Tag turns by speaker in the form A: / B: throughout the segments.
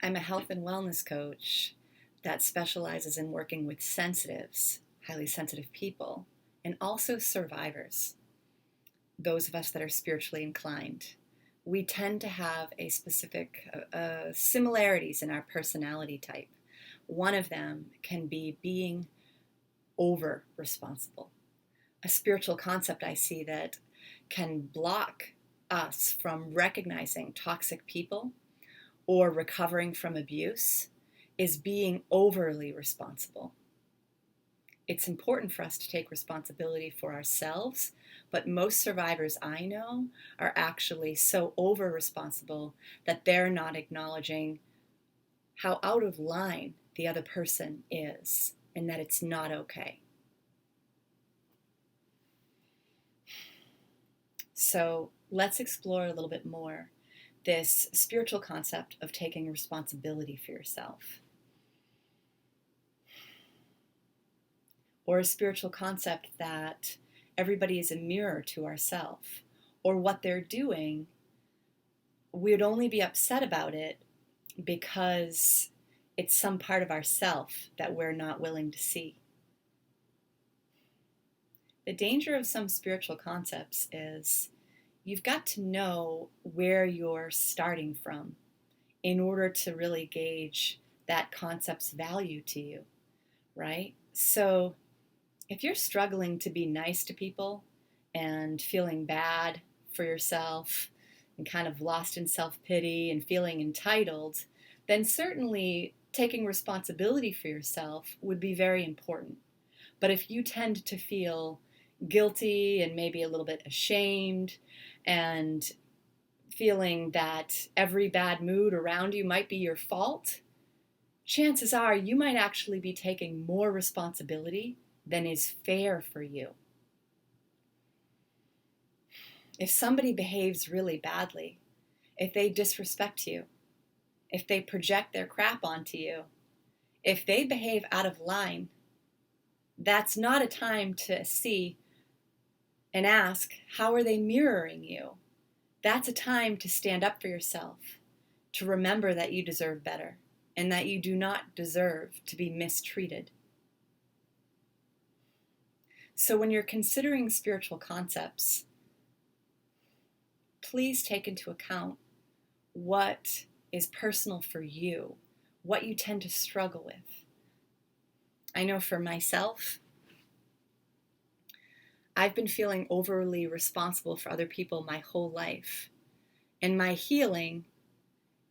A: I'm a health and wellness coach that specializes in working with sensitives, highly sensitive people, and also survivors, those of us that are spiritually inclined. We tend to have a specific similarities in our personality type. One of them can be being over responsible. A spiritual concept I see that can block us from recognizing toxic people or recovering from abuse is being overly responsible. It's important for us to take responsibility for ourselves, but most survivors I know are actually so over responsible that they're not acknowledging how out of line the other person is and that it's not okay. So let's explore a little bit more this spiritual concept of taking responsibility for yourself. Or a spiritual concept that everybody is a mirror to ourselves, or what they're doing, we'd only be upset about it because it's some part of ourself that we're not willing to see. The danger of some spiritual concepts is you've got to know where you're starting from in order to really gauge that concept's value to you, right? So if you're struggling to be nice to people and feeling bad for yourself and kind of lost in self-pity and feeling entitled, then certainly taking responsibility for yourself would be very important. But if you tend to feel guilty and maybe a little bit ashamed and feeling that every bad mood around you might be your fault, chances are you might actually be taking more responsibility than is fair for you. If somebody behaves really badly, if they disrespect you, if they project their crap onto you, if they behave out of line, that's not a time to see and ask, how are they mirroring you? That's a time to stand up for yourself, to remember that you deserve better and that you do not deserve to be mistreated. So when you're considering spiritual concepts, please take into account what is personal for you, what you tend to struggle with. I know for myself, I've been feeling overly responsible for other people my whole life. And my healing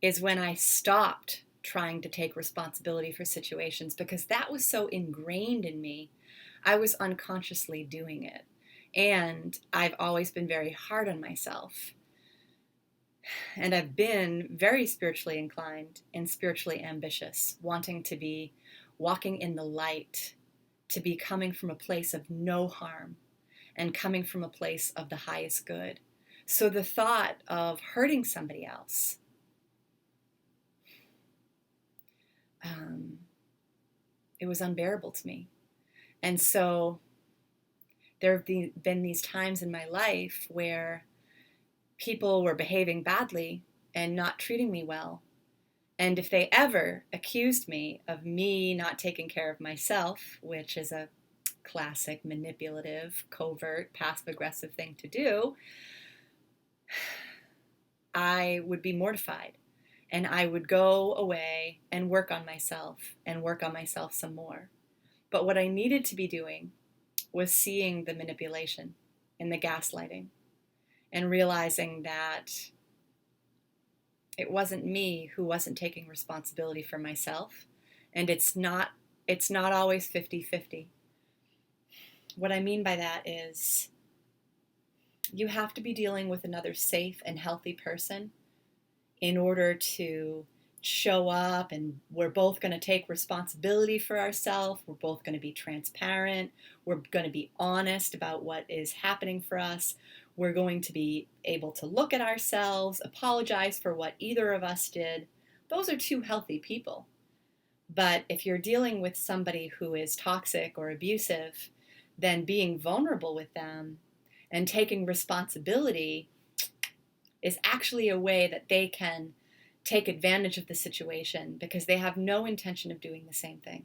A: is when I stopped trying to take responsibility for situations because that was so ingrained in me. I was unconsciously doing it. And I've always been very hard on myself. And I've been very spiritually inclined and spiritually ambitious, wanting to be walking in the light, to be coming from a place of no harm and coming from a place of the highest good. So the thought of hurting somebody else, it was unbearable to me. And so there have been these times in my life where people were behaving badly and not treating me well. And if they ever accused me of me not taking care of myself, which is a classic manipulative, covert, passive-aggressive thing to do, I would be mortified. And I would go away and work on myself some more. But what I needed to be doing was seeing the manipulation and the gaslighting and realizing that it wasn't me who wasn't taking responsibility for myself. And it's not always 50-50. What I mean by that is you have to be dealing with another safe and healthy person in order to show up, and we're both going to take responsibility for ourselves. We're both going to be transparent. We're going to be honest about what is happening for us. We're going to be able to look at ourselves, apologize for what either of us did. Those are two healthy people. But if you're dealing with somebody who is toxic or abusive, then being vulnerable with them and taking responsibility is actually a way that they can take advantage of the situation because they have no intention of doing the same thing.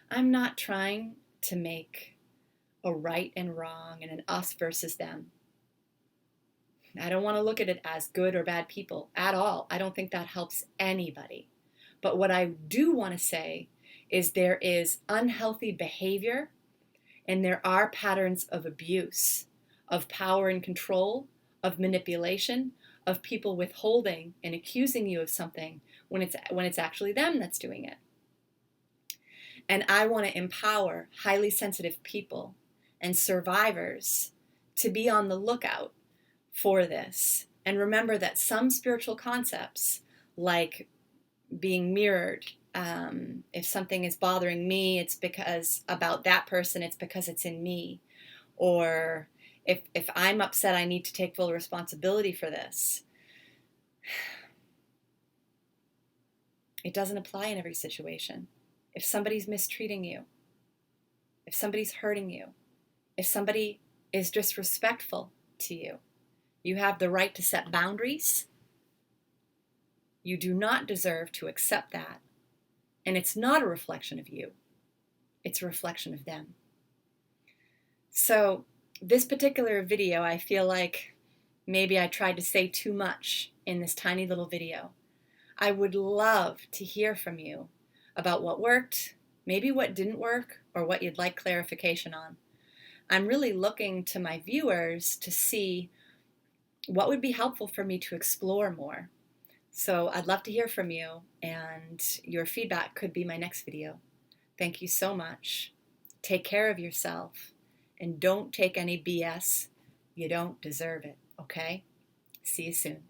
A: I'm not trying to make a right and wrong and an us versus them. I don't want to look at it as good or bad people at all. I don't think that helps anybody. But what I do want to say is there is unhealthy behavior and there are patterns of abuse, of power and control, of manipulation, of people withholding and accusing you of something when it's actually them that's doing it. And I want to empower highly sensitive people and survivors to be on the lookout for this. And remember that some spiritual concepts, like being mirrored, if something is bothering me, it's because about that person, it's because it's in me. Or if I'm upset, I need to take full responsibility for this. It doesn't apply in every situation. If somebody's mistreating you, if somebody's hurting you, if somebody is disrespectful to you, you have the right to set boundaries. You do not deserve to accept that. And it's not a reflection of you. It's a reflection of them. So this particular video, I feel like maybe I tried to say too much in this tiny little video. I would love to hear from you about what worked, maybe what didn't work, or what you'd like clarification on. I'm really looking to my viewers to see what would be helpful for me to explore more. So I'd love to hear from you, and your feedback could be my next video. Thank you so much. Take care of yourself, and don't take any BS. You don't deserve it, okay? See you soon.